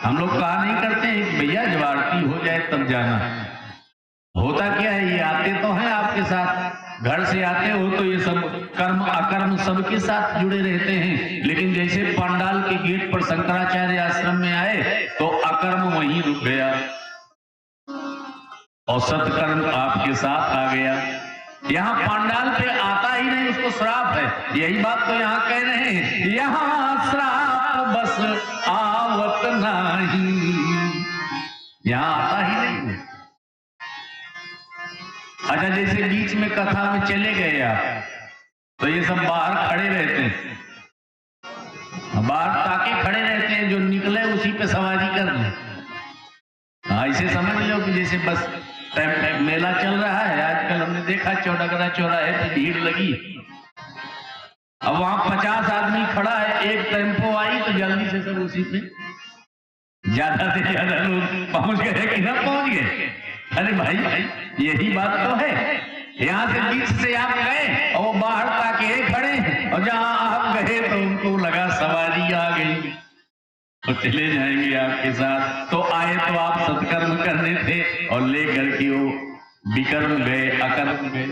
हम लोग कहा नहीं करते हैं भैया जब आरती हो जाए तब जाना। होता क्या है, ये आते तो हैं आपके साथ, घर से आते हो तो ये सब कर्म अकर्म सबके साथ जुड़े रहते हैं, लेकिन जैसे पंडाल के गेट पर शंकराचार्य आश्रम में आए तो अकर्म वहीं रुक गया और सत्कर्म आपके साथ आ गया। यहाँ पंडाल पे आता ही नहीं, उसको श्राप है। यही बात तो यहाँ कह रहे हैं, यहाँ श्राप बस आवत नहीं, यहाँ आता ही नहीं। अच्छा, जैसे बीच में कथा में चले गए आप तो ये सब बाहर खड़े रहते हैं, बाहर ताके खड़े रहते हैं, जो निकले उसी पे सवारी कर ले। ऐसे समझ लो कि जैसे बस मेला चल रहा है। आजकल हमने देखा चौड़गरा चौराहे पे भीड़ लगी, अब वहां 50 आदमी खड़ा है, एक टेम्पो आई तो जल्दी से सब उसी पे ज्यादा से ज्यादा लोग पहुंच गए कि ना पहुंच गए। अरे भाई यही बात तो है, यहाँ से बीच से आप गए और बाहर ताके खड़े हैं, और जहां आप गए तो उनको लगा सवारी आ गई तो चले जाएंगे आपके साथ। तो आए तो आप सत्कर्म करने थे और लेकर के वो विकर्म गए, अकर्म गए।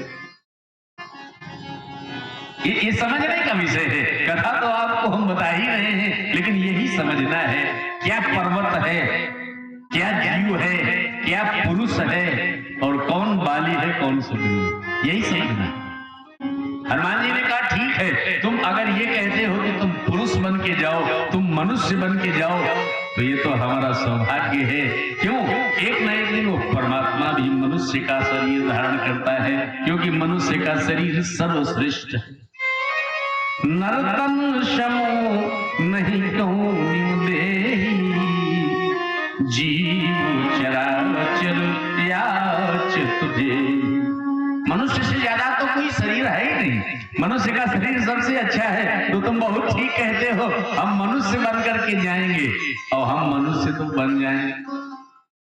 ये समझने का विषय है। कथा तो आपको हम बता ही रहे हैं, लेकिन यही समझना है क्या पर्वत है, क्या जीव है, क्या पुरुष है और कौन बाली है कौन सुग्रीव, यही समझना है। हनुमान जी ने कहा ठीक है, तुम अगर ये कहते हो कि तुम पुरुष बन के जाओ, तुम मनुष्य बन के जाओ, तो ये तो हमारा सौभाग्य है। क्यों? एक न एक दिन वो परमात्मा भी मनुष्य का शरीर धारण करता है, क्योंकि मनुष्य का शरीर सर्वश्रेष्ठ है। नरतन शमो नहीं कहूं निदेही, जीव चराचर याच तुझे। मनुष्य से ज्यादा तो कोई शरीर है ही नहीं, मनुष्य का शरीर सबसे अच्छा है। तो तुम बहुत ठीक कहते हो, हम मनुष्य बन करके जाएंगे और हम मनुष्य तो बन जाएंगे।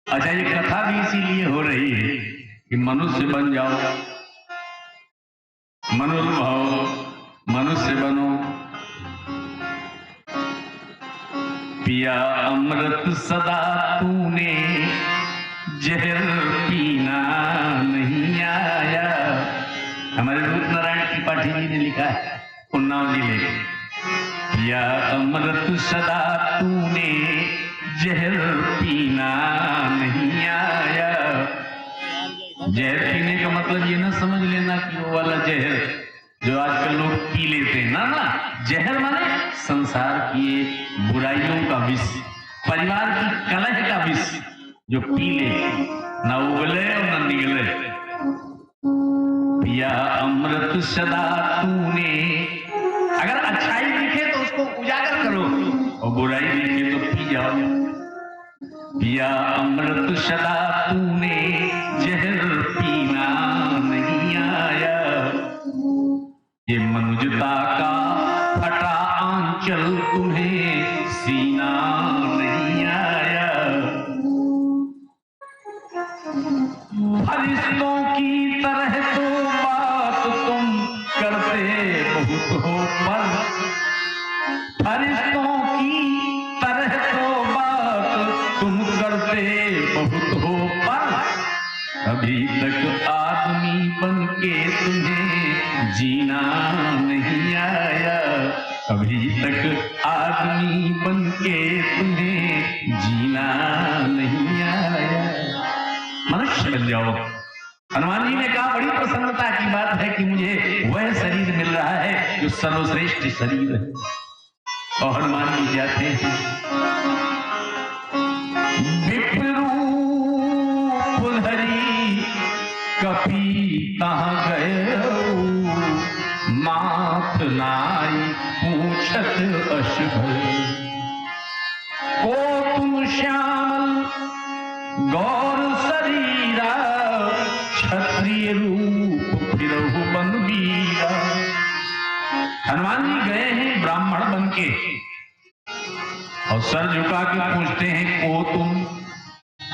अच्छा, ये कथा भी इसीलिए हो रही है कि मनुष्य बन जाओ, मनुर्भव मनुष्य बनो। पिया अमृत सदा तूने, जहर पीना नहीं आया। हमारे रूप नारायण त्रिपाठी जी ने लिखा है, उन्नाव जिले। पिया अमृत सदा तूने, जहर पीना नहीं आया। जहर पीने का मतलब ये ना समझ लेना कि वो वाला जहर जो आजकल लोग पी लेते हैं, ना जहर माने संसार की बुराइयों का विष, परिवार की कलह का विष जो पी ले, ना उगले और ना निगले। पिया अमृत सदा तूने, अगर अच्छाई दिखे तो उसको उजागर करो और बुराई दिखे तो पी जाओ। पिया अमृत सदा तूने, जहर पीना नहीं आया। ये मनुजता का फटा आंचल तुम्हें सीना नहीं आया। फरिश्तों की तरह तो बात तुम करते बहुत हो, पर फरिश्तों की तरह तो बात तुम करते बहुत हो, पर अभी तक आदमी बन के तुम्हें जीना नहीं आया। अभी तक आदमी बन के तुम्हें जीना नहीं आया। मनुष्य बन जाओ। हनुमान जी ने कहा बड़ी प्रसन्नता की बात है कि मुझे वह शरीर मिल रहा है जो सर्वश्रेष्ठ शरीर है। और हनुमान जी जाते हैं, विप्रूप धरी कपी कहाँ गए, माथ नाई पूछत अश भय। को तुम श्यामल गौर शरीरा, क्षत्रिय रूप फिरहु बन वीरा। हनुमान जी गए हैं ब्राह्मण बन के और सर झुका के पूछते हैं, को तुम,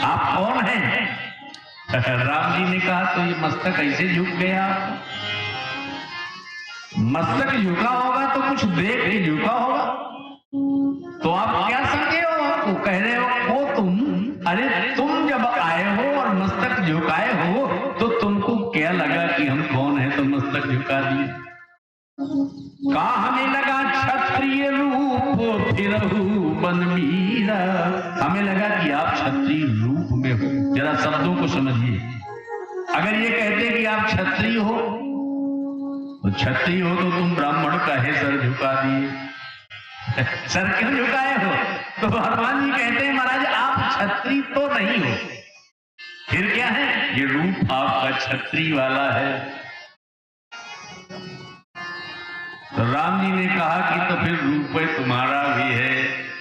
आप कौन हैं? राम जी ने कहा तो ये मस्तक ऐसे झुक गया। मस्तक झुका होगा तो कुछ देख के झुका होगा, तो आप क्या समझे हो आपको? कह रहे हो तुम, अरे तुम जब आए हो और मस्तक झुकाए हो तो तुमको क्या लगा कि हम कौन है तो मस्तक झुका दिए? कहा हमें लगा क्षत्रिय रूप फिरहु बनवीरा, हमें लगा कि आप क्षत्रिय रूप में हो। जरा शब्दों को समझिए, अगर ये कहते कि आप क्षत्रिय हो तो क्षत्रिय हो तो तुम ब्राह्मण काहे सर झुका दिए? सर क्यों झुकाए हो? तो हनुमान जी कहते हैं महाराज आप क्षत्रिय तो नहीं हो, फिर क्या है? ये रूप आपका क्षत्रिय वाला है। तो राम जी ने कहा कि तो फिर रूप तुम्हारा भी है,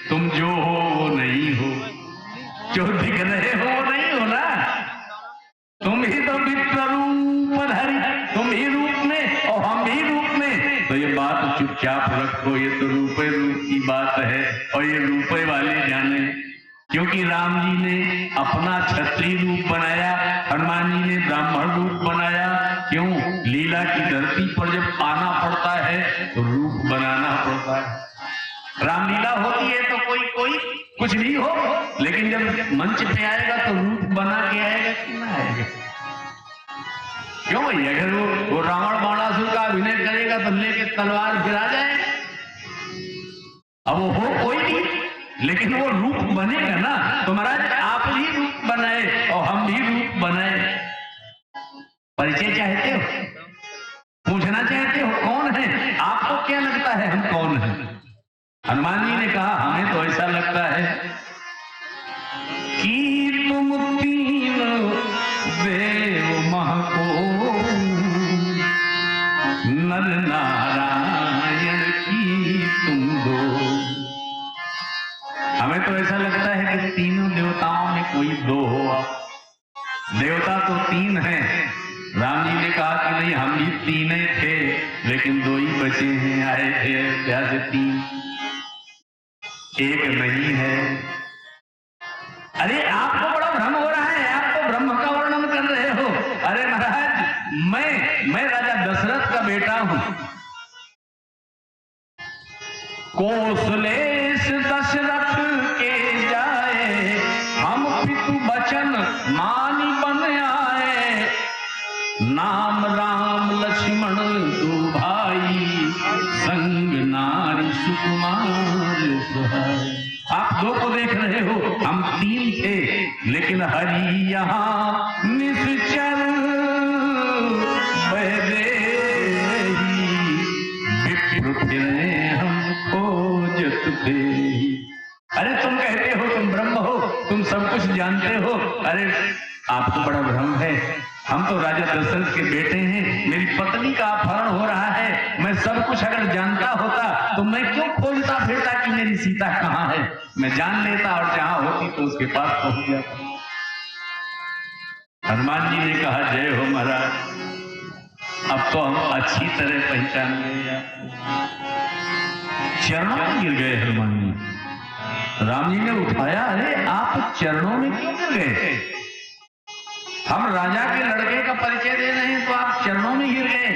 तुम जो हो वो नहीं हो, जो दिख रहे हो वो नहीं हो ना, तुम ही तो विप्र रूप धरी, तुम ही रूप में और हम भी रूप में। तो ये बात चुपचाप रखो, ये तो रूपे रूप की बात है और ये रूपे वाले जाने, क्योंकि राम जी ने अपना क्षत्रिय रूप बनाया, हनुमान जी ने ब्राह्मण रूप बनाया। क्यों? लीला की धरती पर जब आना पड़ता है तो रूप बनाना पड़ता है। रामलीला होती है तो कोई कुछ भी हो, लेकिन जब मंच पे आएगा तो रूप बना के आएगा कि ना आएगा? क्यों भाई? अगर वो रावण बाणासुर का अभिनय करेगा तो लेके तलवार गिरा जाए, अब वो हो कोई नहीं, लेकिन वो रूप बनेगा ना। तो महाराज आप भी रूप बनाए और हम भी रूप बनाए। परिचय चाहते हो? पूछना चाहते हो कौन है? आपको क्या लगता है हम कौन है? हनुमान जी ने कहा हमें तो ऐसा लगता है कि तुम तीन देव महको नर नारायण की तुम दो। हमें तो ऐसा लगता है कि तीनों देवताओं में कोई दो हो आप। देवता तो तीन हैं। राम जी ने कहा कि नहीं हम भी तीन ही थे, लेकिन दो ही बचे हैं, आए थे अयोध्या से तीन, एक नहीं है। अरे आपको बड़ा भ्रम हो रहा है, आप तो ब्रह्म का वर्णन कर रहे हो। अरे महाराज मैं राजा दशरथ का बेटा हूं। कौशलेश दशरथ के जाए, हम पितु बचन मानी बन आए। नाम राम लक्ष्मण दो भाई, संग नारी सुकुमार सुहाई। आप दो को देख रहे हो, हम तीन थे, लेकिन हरि यहाँ निश्चर हम खोजत थे। अरे तुम कहते हो तुम ब्रह्म हो, तुम सब कुछ जानते हो। अरे आपको बड़ा भ्रम है। हम तो राजा दशरथ के बेटे हैं, मेरी पत्नी का अपहरण हो रहा है। मैं सब कुछ अगर जानता होता तो मैं क्यों खोजता फिरता कि मेरी सीता कहाँ है? मैं जान लेता और जहां होती तो उसके पास पहुंच जाता। हनुमान जी ने कहा जय हो महाराज, अब तो हम अच्छी तरह पहचान गए। चरणों में गिर गए हनुमान जी। राम जी ने उठाया, अरे आप चरणों में क्यों गिर गए? हम राजा के लड़के का परिचय दे रहे हैं तो आप चरणों में गिर गए।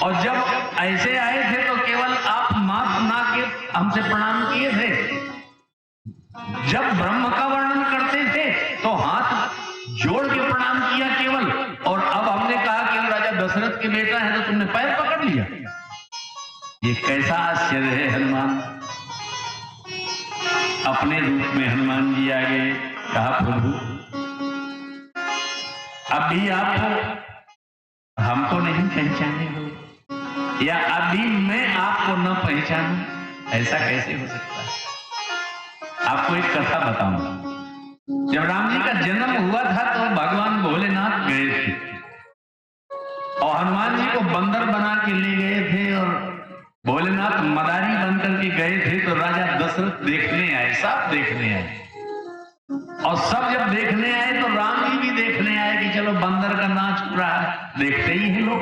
और जब ऐसे आए थे तो केवल आप माथ ना के हमसे प्रणाम किए थे। जब ब्रह्म का वर्णन करते थे तो हाथ जोड़ के प्रणाम किया केवल, और अब हमने कहा कि हम राजा दशरथ के बेटा हैं तो तुमने पैर पकड़ लिया। ये कैसा आश्चर्य है हनुमान। अपने रूप में हनुमान जी आ गए। कहा प्रभु अभी आप हमको नहीं पहचाने हो, या अभी मैं आपको न पहचानूं, ऐसा कैसे हो सकता है? आपको एक कथा बताऊंगा। जब राम जी का जन्म हुआ था तो भगवान भोलेनाथ गए थे और हनुमान जी को बंदर बना के ले गए थे, और भोलेनाथ मदारी बनकर के गए थे। तो राजा दशरथ देखने आए, सब देखने आए, और सब जब देखने आए तो राम जी भी देखने आए कि चलो बंदर का नाच हो रहा है। देखते ही हैं लोग,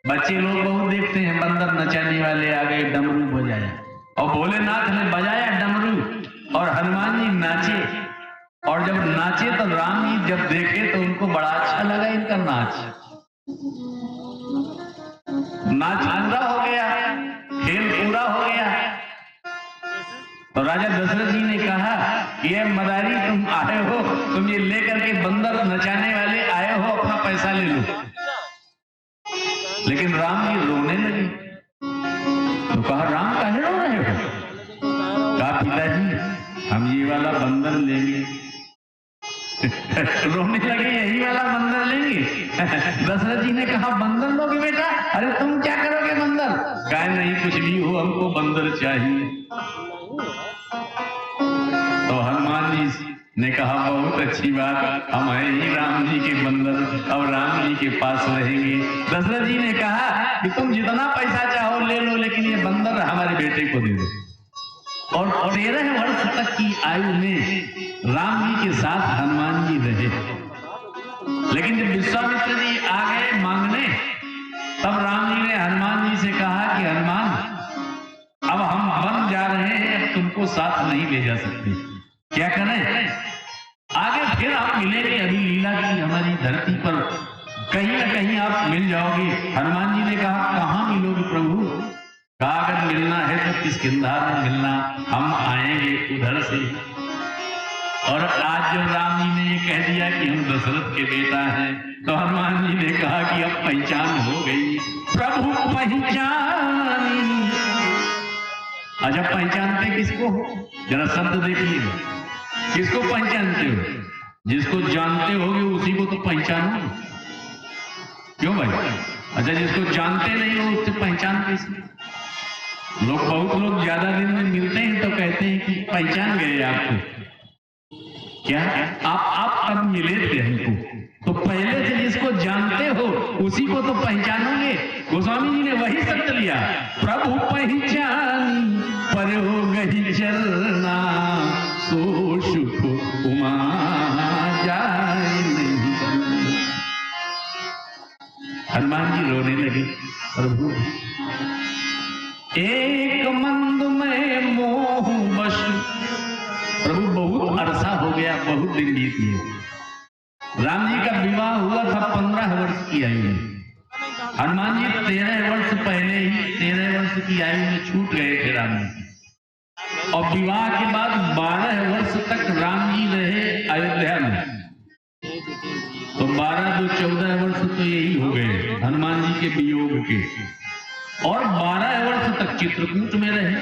बच्चे लोग बहुत देखते हैं। बंदर नचाने वाले आ गए, डमरू बजाया, और भोलेनाथ ने बजाया डमरू और हनुमान जी नाचे। और जब नाचे तो राम जी जब देखे तो उनको बड़ा अच्छा लगा इनका नाच। नाच पूरा हो गया, खेल पूरा हो गया। तो राजा दशरथ जी ने कहा कि ये मदारी तुम आए हो, तुम ये लेकर के बंदर नचाने वाले आए हो, अपना पैसा ले लो। लेकिन राम जी रोने लगे। तो कहा राम काहे रो रहे हो? कहा पिताजी हम ये वाला बंदर लेंगे। रोने लगे, यही वाला बंदर लेंगे। दशरथ जी ने कहा बंदर लोगे बेटा? अरे तुम क्या करोगे बंदर? कहा नहीं कुछ भी हो, हमको बंदर चाहिए। तो हनुमान जी ने कहा बहुत अच्छी बात, हम हैं ही राम जी के बंदर, अब राम जी के पास रहेंगे। दशरथ जी ने कहा कि तुम जितना पैसा चाहो ले लो, लेकिन ये बंदर हमारे बेटे को दे दो। और 13 वर्ष तक की आयु में राम जी के साथ हनुमान जी रहे। लेकिन जब विश्वामित्र जी आ गए मांगने, तब राम जी ने हनुमान जी से कहा कि हनुमान अब हम वन जा रहे हैं, अब तुमको साथ नहीं ले जा सकते, क्या करें? आगे फिर आप मिलेंगे, अभी लीला की हमारी धरती पर कहीं न कहीं आप मिल जाओगे। हनुमान जी ने कहा कहाँ मिलोगे प्रभु? कहा अगर मिलना है तो किष्किंधा में मिलना, हम आएंगे उधर से। और आज जब राम जी ने ये कह दिया कि हम दशरथ के बेटा हैं, तो हनुमान जी ने कहा कि अब पहचान हो गई, प्रभु पहचान। अच्छा पहचानते किसको हो? जरा शब्द देखिए, किसको पहचानते हो? जिसको जानते होगे उसी को तो पहचानो। क्यों भाई? अच्छा जिसको जानते नहीं हो उससे पहचान कैसे? लोग बहुत लोग ज्यादा दिन में मिलते हैं तो कहते हैं कि पहचान गए आपको। क्या आप अब मिले थे हमको, तो पहले से जिसको जानते हो उसी को तो पहचानोगे। गोस्वामी जी ने वही शब्द लिया, प्रभु पहचान पर हो गई चलना, सो सुख उमा जाए नहीं। हनुमान जी रोने लगे, प्रभु एक मंद में मोह बश। प्रभु बहुत अरसा हो गया, बहुत दिन बीत गए। राम जी का विवाह हुआ था 15 वर्ष की आयु में। हनुमान जी 13 वर्ष पहले ही 13 वर्ष की आयु में छूट गए थे राम जी। और विवाह के बाद 12 वर्ष तक राम जी रहे अयोध्या में। तो 12 तो 14 वर्ष तो यही हो गए हनुमान जी के वियोग के। और 12 वर्ष तक चित्रकूट में रहे,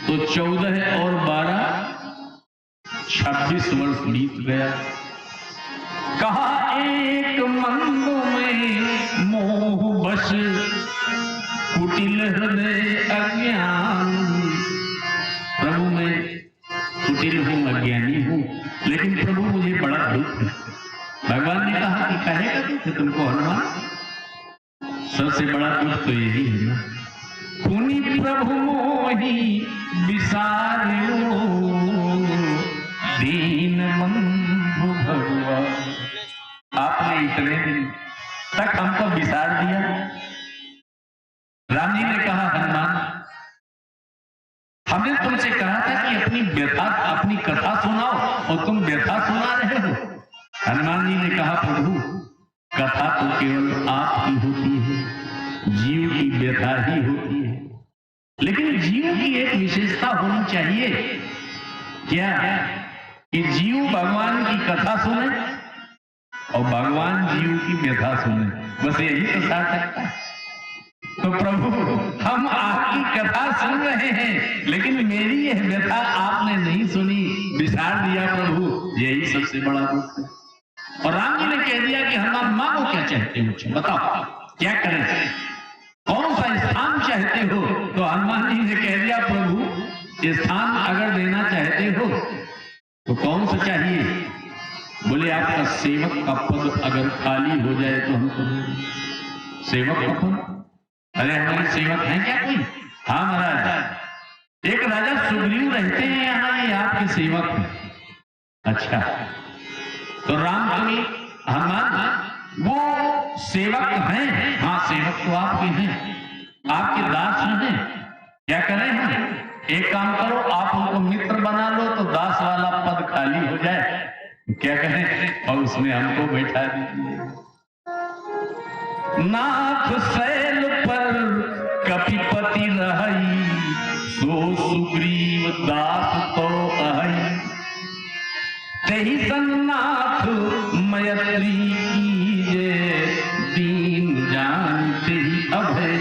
तो 14 और 12 26 वर्ष बीत गया। कहा एक मंद में मोह बश, कुटिल हृदय अज्ञान। प्रभु मैं कुटिल हूं, अज्ञानी हूं, लेकिन प्रभु मुझे बड़ा दुख है। भगवान ने कहा कि कहेगा दुख है तुमको हनुमान? सबसे बड़ा दुख तो यही है ना, पुनि प्रभु मोही विसारो, दीन बंधु भगवान। आपने इतने दिन तक हमको विसार दिया। राम जी ने कहा हनुमान हमने तुमसे कहा था कि अपनी व्यथा अपनी कथा सुनाओ, और तुम व्यथा सुना रहे हो। हनुमान जी ने कहा प्रभु कथा तो केवल आपकी होती है, जीव की व्यथा ही होती है। लेकिन जीव की एक विशेषता होनी चाहिए, क्या? कि जीव भगवान की कथा सुने और भगवान जीव की व्यथा सुने, बस यही तो सार्थकता है। तो प्रभु हम आपकी कथा सुन रहे हैं, लेकिन मेरी यह व्यथा आपने नहीं सुनी, विसार दिया प्रभु, यही सबसे बड़ा दुख है। और राम जी ने कह दिया कि हनुमान मांगो क्या चाहते हो, बताओ क्या करें, कौन सा स्थान चाहते हो? तो हनुमान जी ने कह दिया प्रभु स्थान अगर देना चाहते हो तो कौन सा चाहिए? बोले आपका सेवक का पद अगर खाली हो जाए तो हमको सेवक का पद। अरे हमारे सेवक हैं क्या कोई? हाँ महाराज, एक राजा सुग्रीव रहते हैं यहाँ, ये आपके सेवक हैं। अच्छा, तो राम जी हनुमान वो सेवक हैं? हाँ सेवक तो आपके हैं, आपके दास हैं। क्या करें हम? एक काम करो, आप उनको मित्र बना लो तो दास वाला पद खाली हो जाए। क्या करें? और उसमें हमको बैठा दीजिए। नाथ शैल पर कपिपति रही, सो सुग्रीव दास तो अहि तेहि सन्नाथ मैत्री कीजे दीन जान तेहि अभय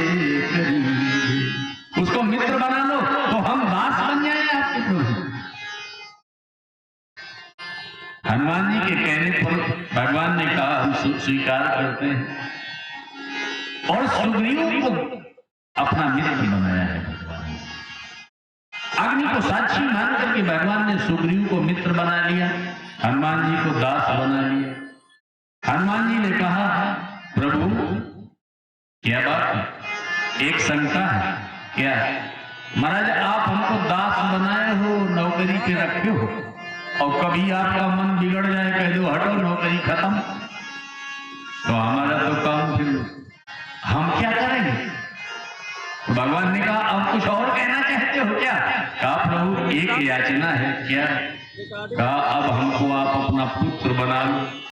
करी। उसको मित्र बना लो तो हम दास बन जाए आपके प्रभु। हनुमान जी के कहने पर भगवान ने कहा हम स्वीकार करते हैं और सुग्रीव को अपना मित्र बनाया है भगवान ने। अग्नि को साक्षी मान करके भगवान ने सुग्रीव को मित्र बना लिया, हनुमान जी को दास बना लिया। हनुमान जी ने कहा प्रभु क्या बात है, एक शंका है। क्या? महाराज आप हमको दास बनाए हो, नौकरी पे रखे हो और कभी आपका मन बिगड़ जाए, कह दो हटो नौकरी खत्म, तो हमारा तो काम फिर हम क्या करेंगे? तो भगवान ने कहा अब कुछ और कहना चाहते हो क्या? कहा प्रभु एक याचना है। क्या? कहा अब हमको आप अपना पुत्र बना लो।